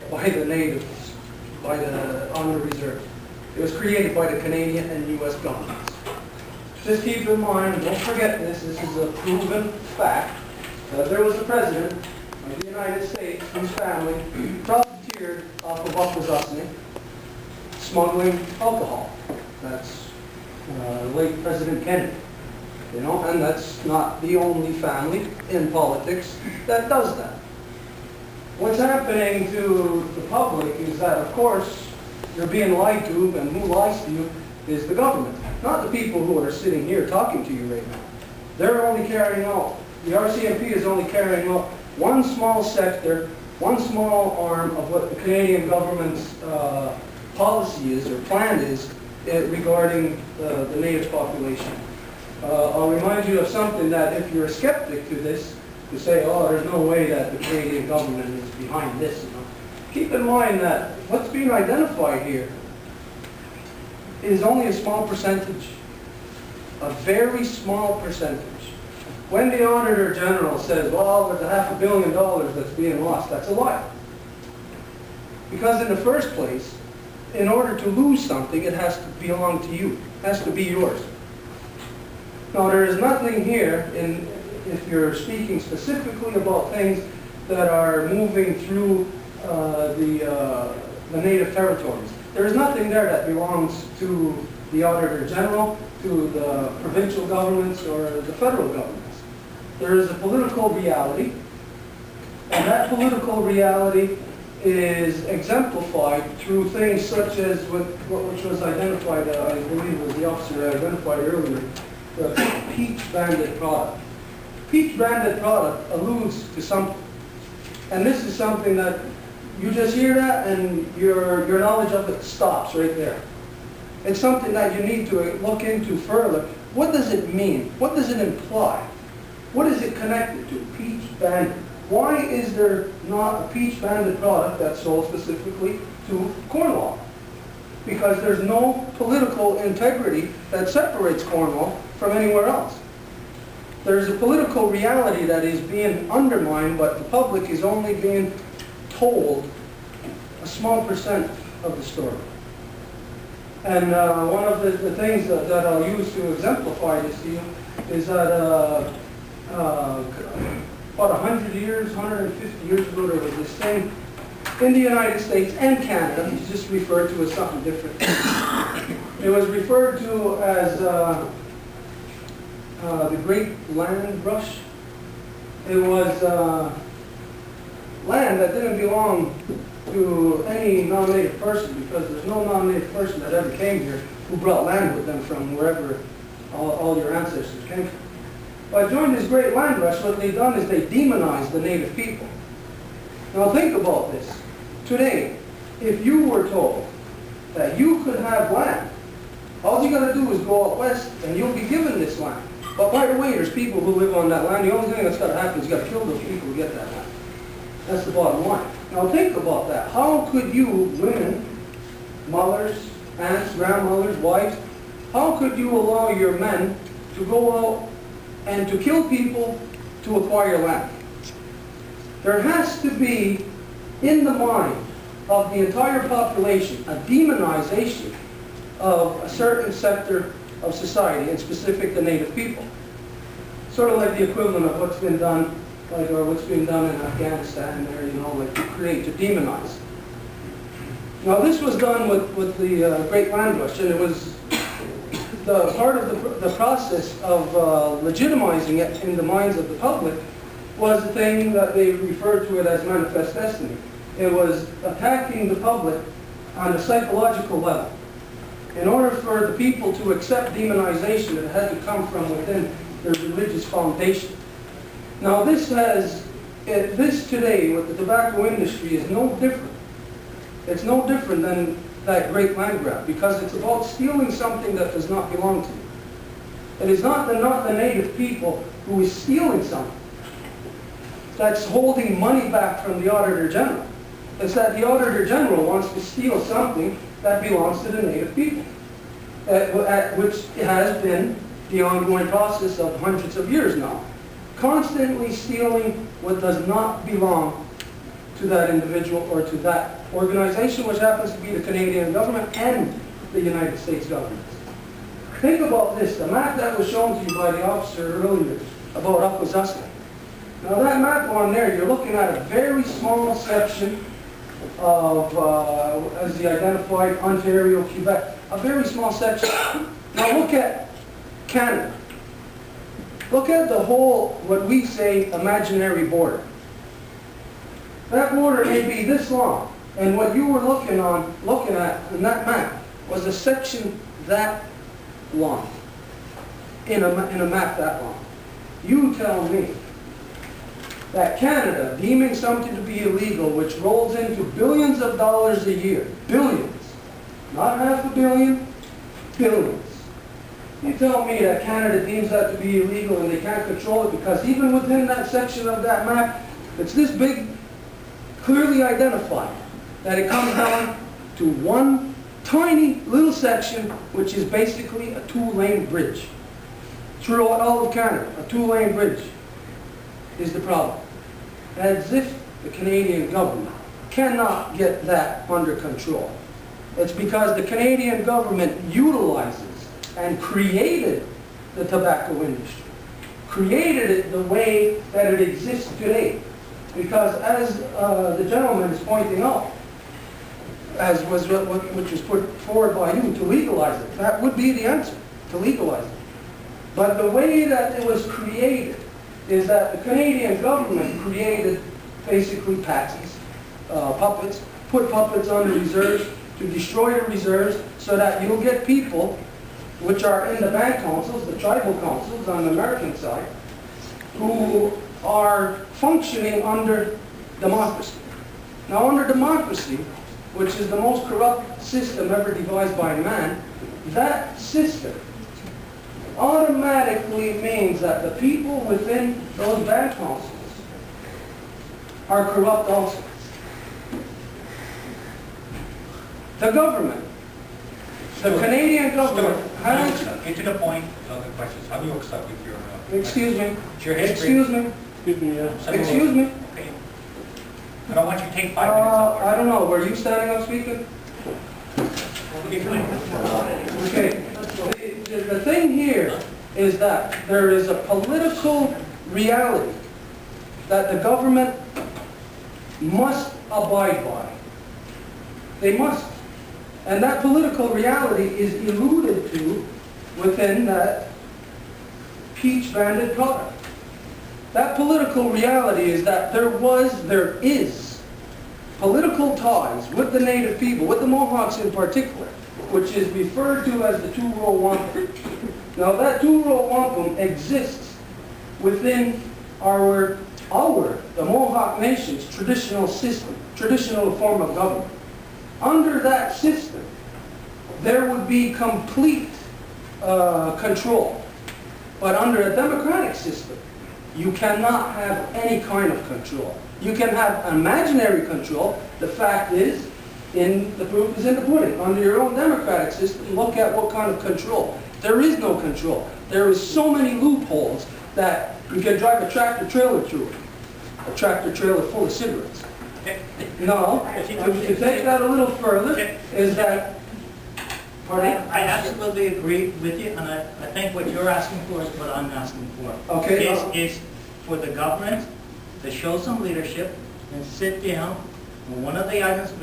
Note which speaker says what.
Speaker 1: by the natives, on the reserve. It was created by the Canadian and U.S. governments. Just keep in mind, don't forget this is a proven fact, that there was a president of the United States whose family profiteered off of upwasasne, smuggling alcohol. That's late President Kennedy. You know, and that's not the only family in politics that does that. What's happening to the public is that, of course, you're being lied to, and who lies to you is the government, not the people who are sitting here talking to you right now. They're only carrying out, the RCMP is only carrying out one small sector, one small arm of what the Canadian government's policy is, or plan is, regarding the native population. I'll remind you of something that if you're a skeptic to this, you say, oh, there's no way that the Canadian government is behind this. You know? Keep in mind that what's being identified here is only a small percentage, a very small percentage. When the Auditor General says, well, there's $500 million that's being lost, that's a lie. Because in the first place, in order to lose something, it has to belong to you. It has to be yours. Now, there is nothing here, if you're speaking specifically about things that are moving through the native territories. There is nothing there that belongs to the Auditor General, to the provincial governments, or the federal governments. There is a political reality, and that political reality is exemplified through things such as which was identified, I believe it was the officer that identified earlier, the peach branded product. Peach branded product alludes to something. And this is something that you just hear that and your knowledge of it stops right there. It's something that you need to look into further. What does it mean? What does it imply? What is it connected to? Peach banded. Why is there not a peach banded product that's sold specifically to Cornwall? Because there's no political integrity that separates Cornwall from anywhere else. There's a political reality that is being undermined, but the public is only being told a small percent of the story. And one of the things that I'll use to exemplify this to you is that about 100 years, 150 years ago, there was this thing in the United States and Canada. It's just referred to as something different. It was referred to as the Great Land Rush. It was land that didn't belong to any non-native person, because there's no non-native person that ever came here who brought land with them from wherever all your ancestors came from. But during this Great Land Rush, what they've done is they demonized the native people. Now think about this. Today, if you were told that you could have land, all you got to do is go out west and you'll be given this land. But by the way, there's people who live on that land. The only thing that's got to happen is you got to kill those people to get that land. That's the bottom line. Now think about that. How could you, women, mothers, aunts, grandmothers, wives, how could you allow your men to go out and to kill people to acquire land? There has to be, in the mind of the entire population, a demonization of a certain sector of society, in specific the native people. Sort of like the equivalent of what's been done, or what's being done in Afghanistan there, you know, like to create, to demonize. Now this was done with the Great Land Rush, and it was the part of the process of legitimizing it in the minds of the public was the thing that they referred to it as manifest destiny. It was attacking the public on a psychological level. In order for the people to accept demonization, it had to come from within their religious foundation. Now this today with the tobacco industry is no different. It's no different than that great land grab, because it's about stealing something that does not belong to you. It is not the native people who is stealing something that's holding money back from the Auditor General. It's that the Auditor General wants to steal something that belongs to the native people, which has been the ongoing process of hundreds of years now. Constantly stealing what does not belong to that individual or to that organization, which happens to be the Canadian government and the United States government. Think about this, the map that was shown to you by the officer earlier about Akwesasne. Now that map on there, you're looking at a very small section of, as he identified, Ontario, Quebec. A very small section. Now look at Canada. Look at the whole, what we say, imaginary border. That border may be this long, and what you were looking at in that map was a section that long, in a map that long. You tell me that Canada, deeming something to be illegal, which rolls into billions of dollars a year, billions, not $500 million, billions. You tell me that Canada deems that to be illegal and they can't control it because even within that section of that map, it's this big, clearly identified, that it comes down to one tiny little section, which is basically a two-lane bridge. Throughout all of Canada, a two-lane bridge is the problem. As if the Canadian government cannot get that under control. It's because the Canadian government utilizes and created the tobacco industry. Created it the way that it exists today. Because as the gentleman is pointing out, as was which was put forward by you, to legalize it. That would be the answer, to legalize it. But the way that it was created is that the Canadian government created basically patsies, puppets, put puppets on the reserves to destroy the reserves so that you'll get people which are in the band councils, the tribal councils on the American side, who are functioning under democracy. Now under democracy, which is the most corrupt system ever devised by man, that system automatically means that the people within those band councils are corrupt also. The government, the Canadian government has...
Speaker 2: Get to the point of the questions. How do you start with your...
Speaker 1: Excuse me.
Speaker 2: Your history.
Speaker 1: Excuse me. Excuse me.
Speaker 2: Okay. I don't want you to take 5 minutes.
Speaker 1: I don't know. Were you standing up speaking? Okay. The thing here is that there is a political reality that the government must abide by. They must. And that political reality is alluded to within that peach banded product. That political reality is that there is political ties with the Native people, with the Mohawks in particular, which is referred to as the two-row wampum. Now that two-row wampum exists within the Mohawk Nation's traditional system, traditional form of government. Under that system, there would be complete control. But under a democratic system, you cannot have any kind of control. You can have imaginary control. The fact is, the proof is in the pudding. Under your own democratic system, look at what kind of control. There is no control. There is so many loopholes that you can drive a tractor trailer through it. A tractor trailer full of cigarettes. No, to take that a little further, is that...
Speaker 3: I absolutely agree with you, and I think what you're asking for is what I'm asking for.
Speaker 1: Okay.
Speaker 3: Is for the government to show some leadership and sit down. One of the items